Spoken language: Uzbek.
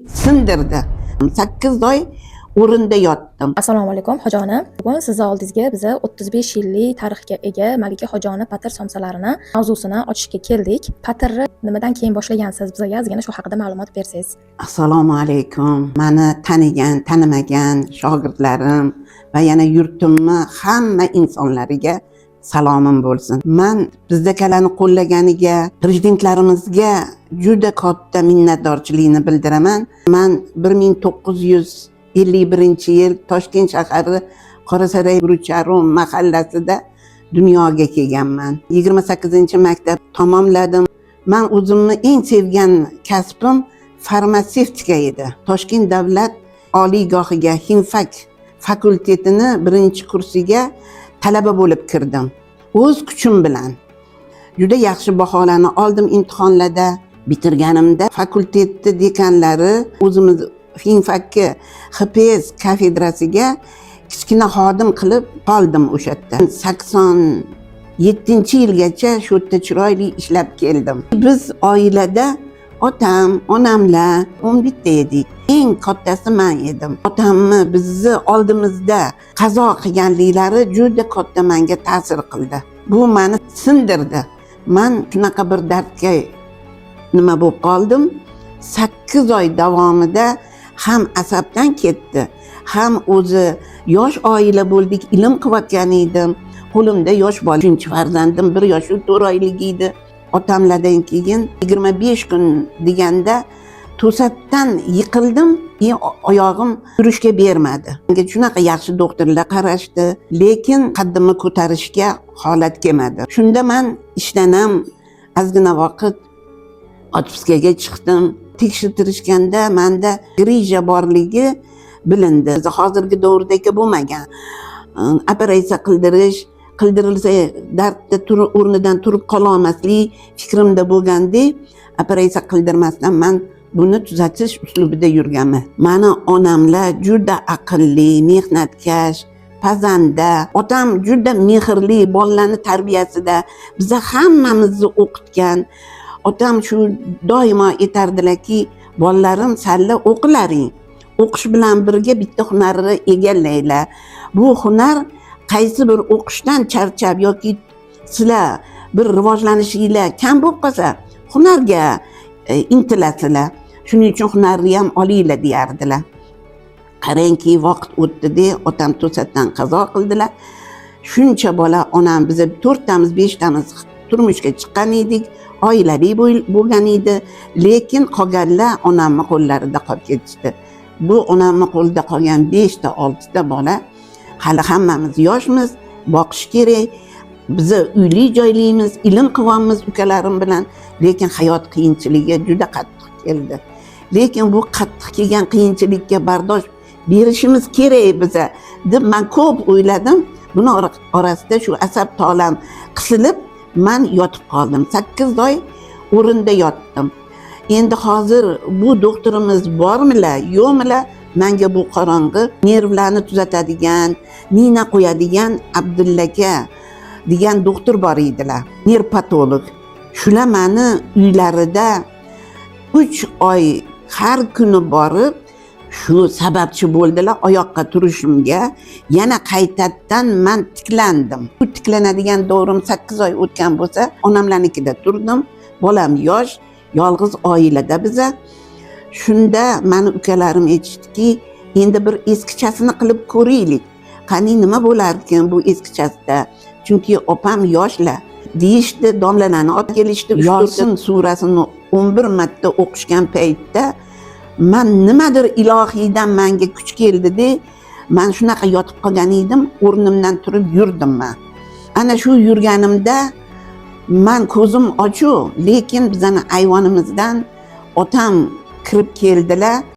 sindirdi. 8 oy o'rinda yotdim. Assalomu alaykum Xo'jona. Bugun sizni oldingizga biz 35 yillik tarixga ega Malika Xo'jona patir somsalarini mavzusini ochishga keldik. Patirni nimadan keyin boshlagansiz? Bizga ozgina shu haqida ma'lumot bersangiz. Assalomu alaykum. Meni tanigan, tanimagan shogirdlarim va yana yurtimni hamma insonlariga salomim bo'lsin. Men bizdakalarni qo'llaganiga, prezidentlarimizga juda katta minnatdorchilikni bildiraman. Men 1951-yil Toshkent shahari Qorasaroy Gurucharum mahallasida dunyoga kelganman. 28-maktab tamomladim. Men o'zimni eng sevgan kasbim farmatsevtika edi. Toshkent davlat oliygohiga ximfak fakultetini 1-kursiga talaba bo'lib kirdim. O'z kuchim bilan juda yaxshi baholarni oldim imtihonlarda. Bitirganimda fakultetni dekanlari o'zimiz ximfakki HPS kafedrasiga kichkina xodim qilib qoldim o'sha yerda. 87-yilgacha shu yerda chiroyli ishlab keldim. Biz oilada otam, onamlar 11 edik. Eng kattasi men edim. Otamni bizni oldimizda qazo qilganliklari juda katta menga ta'sir qildi. Bu meni sindirdi. Men shunaqa bir dardga nima bo'lib qoldim. 8 oy davomida ham asabdan ketdi, ham o'zi yosh oila bo'ldik, ilm qilayotgan edim. Qo'limda yosh bola, 3-farzandim 1 yosh 4 oylik edi. Otamlardan keyin 25 kun deganda to'satdan yiqildim, oyog'im yurishga bermadi. Menga shunaqa yaxshi doktorlar qarashdi, lekin qaddimni ko'tarishga holat kelmadi. Shunda men ishdan ham ozgina vaqt otpuskaga chiqdim. Tekshirtirishganda menda grija borligi bilindi. Hozirgi davrdagi bo'lmagan. Operatsiya qildirilsa dardda o'rnidan turib qola olmaslik fikrimda bo'lganda, operatsiya qildirmasdan men buni tuzatish uslubida yurganman. Meni onamlar juda aqlli, mehnatkash, pazanda. Otam juda mehrli, bolalarni tarbiyasida biza hammamizni o'qitgan. Otam shu doimo aytardilarki, bolalarim salla o'qilaring. O'qish bilan birga bitta hunarni egallanglar. Bu hunar qaysi bir o'qishdan charchab yoki sizlar bir rivojlanishinglar kam bo'lib qolsa, hunarga intilasizlar. Shuning uchun hunarni ham olinglar deyardilar. Qarangki, vaqt o'tdi-da, otam to'satdan qazo qildilar. Shuncha bola, onam biz 4tamiz, 5tamiz turmushga chiqqan edik. Oilali bo'lgan edi, lekin qolganlar onamning qo'llarida qolib ketishdi. Bu onamning qo'lida qolgan 5ta, 6ta bola hali hammamiz yoshmiz, boqish kerak. Biz uyli joylimiz, ilm qilyapmiz ukalarim bilan, lekin hayot qiyinchiligi juda qattiq keldi. Lekin bu qattiq kelgan qiyinchilikka bardosh berishimiz kerak biza deb men ko'p o'yladim. Buni orasida shu asab tolam qisilib men yotib qoldim. 8 oy o'rinda yotdim. Endi hozir bu doktorimiz bormilar, yo'qmilar? Menga bu qorong'i nervlarni tuzatadigan, nina qo'yadigan Abdullaka degan doktor bor edilar, nervpatolog. Shular meni uylarida 3 oy har kuni borib, shu sababchi bo'ldilar oyoqqa turishimga. Yana qaytadan men tiklandim. Bu tiklanadigan davrim 8 oy o'tgan bo'lsa, onamlarnikida turdim. Bolam yosh, yolg'iz oilada biza. Shunda meni ukalarim aytishdiki, endi bir eskichasini qilib ko'raylik. Qani nima bo'larkin bu eskichasida? Chunki opam yoshlar. Deyishdi, domlalarni olib kelishdi. Yosin surasini 11 marta o'qishgan paytda men nimadir ilohiydan menga kuch keldi-da, men shunaqa yotib qolgan edim, o'rnimdan turib yurdim men. Ana shu yurganimda men ko'zim ochiq, lekin bizning ayvonimizdan otam kirib keldilar.